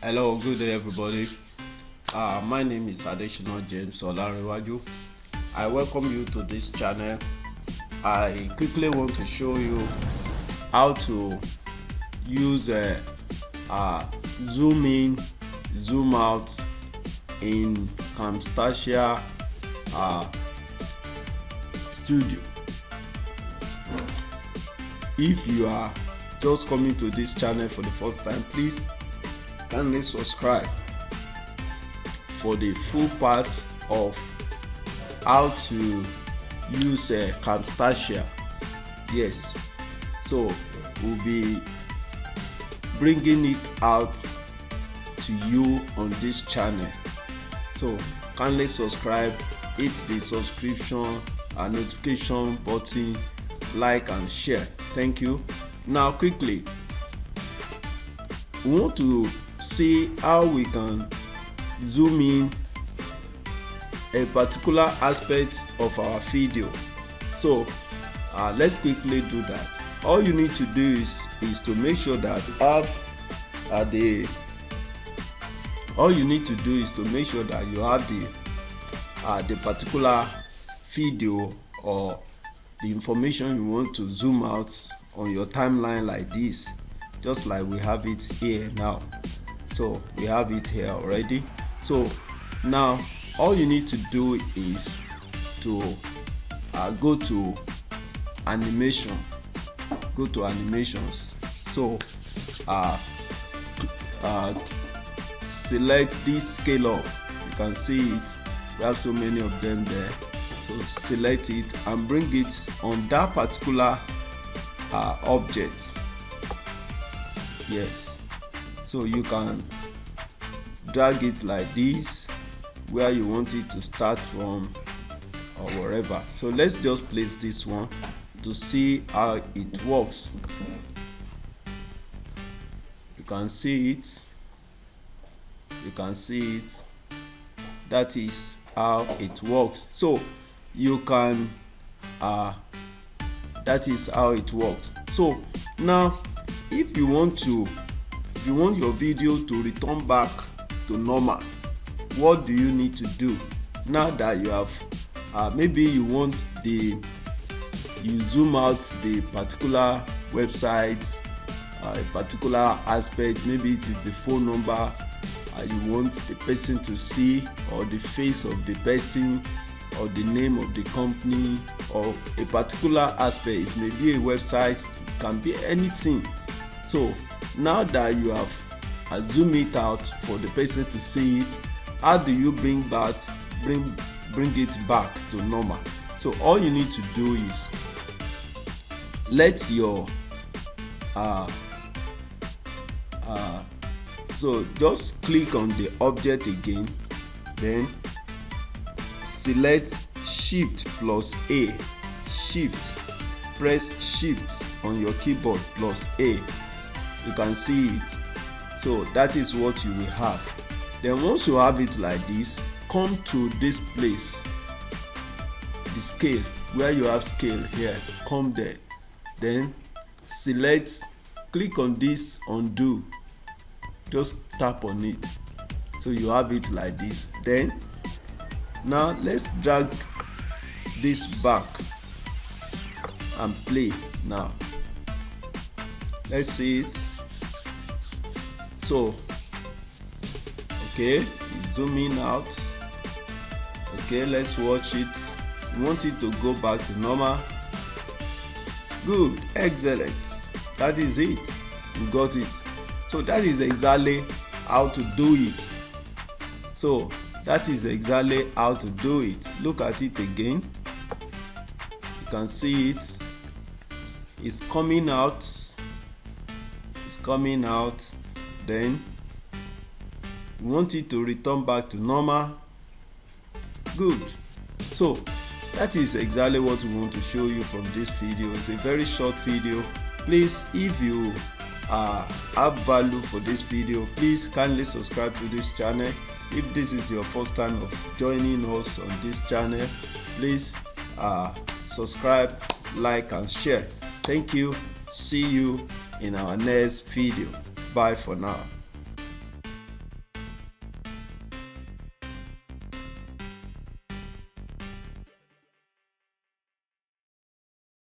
Hello, good day everybody. My name is Additional James Olarewaju. I welcome you to this channel. I quickly want to show you how to use zoom in, zoom out in Camtasia Studio. If you are just coming to this channel for the first time, please kindly subscribe for the full part of how to use Camtasia. Yes, so we'll be bringing it out to you on this channel. So kindly subscribe, hit the subscription and notification button, like and share. Thank you. Now quickly, we want to see how we can zoom in a particular aspect of our video. So let's quickly do that. All you need to do is to make sure that you have the particular video or the information you want to zoom out on your timeline, like this, just like we have it here now. So we have it here already. So now all you need to do is to go to animation, go to animations. So select this scale up. You can see it, we have so many of them there. So select it and bring it on that particular object. Yes, so you can drag it like this where you want it to start from or wherever. So let's just place this one to see how it works. You can see it, that is how it works. So you can that is how it works. So now if you want your video to return back to normal, what do you need to do? Now that you have maybe you zoom out the particular website, a particular aspect, maybe it is the phone number you want the person to see, or the face of the person, or the name of the company, or a particular aspect. It may be a website, it can be anything. So now that you have zoomed it out for the person to see it, how do you bring it back to normal? So all you need to do is let your so just click on the object again, then select Shift plus A. Press Shift on your keyboard plus A. You can see it. So that is what you will have. Then once you have it like this, come to this place, the scale, where you have scale here, come there, then select, click on this undo, just tap on it, so you have it like this. Then now let's drag this back and play. Now let's see it. So okay, zooming out. Okay, let's watch it. You want it to go back to normal. Good, excellent. That is it. You got it. So that is exactly how to do it. So that is exactly how to do it. Look at it again. You can see it. It's coming out. Then you want it to return back to normal. Good. So that is exactly what we want to show you from this video. It's a very short video. Please, if you have value for this video, please kindly subscribe to this channel. If this is your first time of joining us on this channel, please subscribe, like and share. Thank you. See you in our next video. Bye for now.